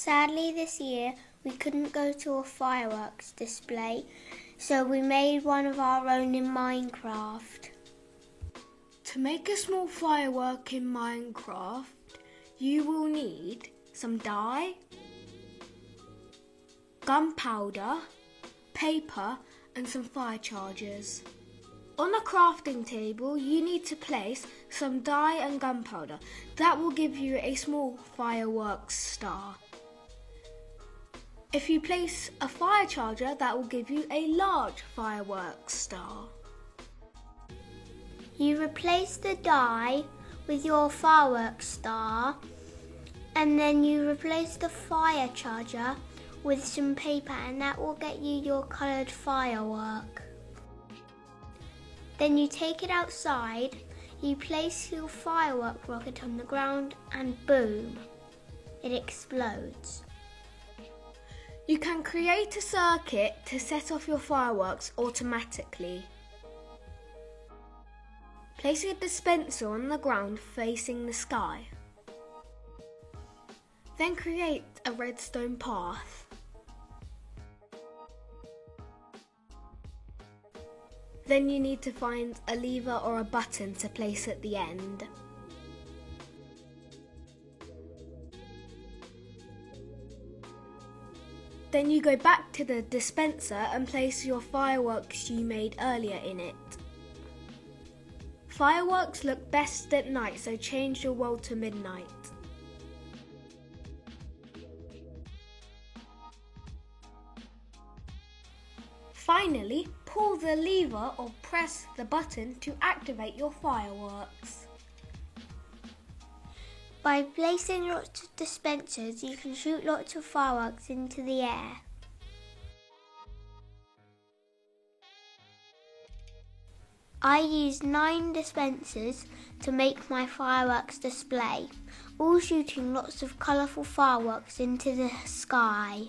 Sadly this year we couldn't go to a fireworks display, so we made one of our own in Minecraft. To make a small firework in Minecraft, you will need some dye, gunpowder, paper and some fire chargers. On a crafting table, you need to place some dye and gunpowder. That will give you a small fireworks star. If you place a fire charger, that will give you a large fireworks star. You replace the dye with your fireworks star, and then you replace the fire charger with some paper, and that will get you your coloured firework. Then you take it outside, you place your firework rocket on the ground and boom, it explodes. You can create a circuit to set off your fireworks automatically. Place a dispenser on the ground facing the sky. Then create a redstone path. Then you need to find a lever or a button to place at the end. Then you go back to the dispenser and place your fireworks you made earlier in it. Fireworks look best at night, so change your world to midnight. Finally, pull the lever or press the button to activate your fireworks. By placing lots of dispensers, you can shoot lots of fireworks into the air. I used 9 dispensers to make my fireworks display, all shooting lots of colourful fireworks into the sky.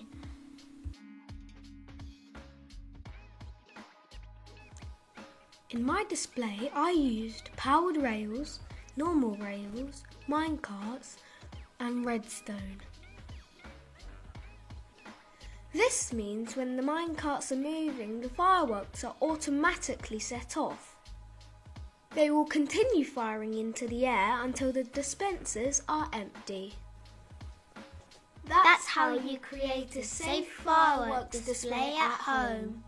In my display, I used powered rails, normal rails, minecarts and redstone. This means when the minecarts are moving, the fireworks are automatically set off. They will continue firing into the air until the dispensers are empty. That's how you create a safe fireworks display at home.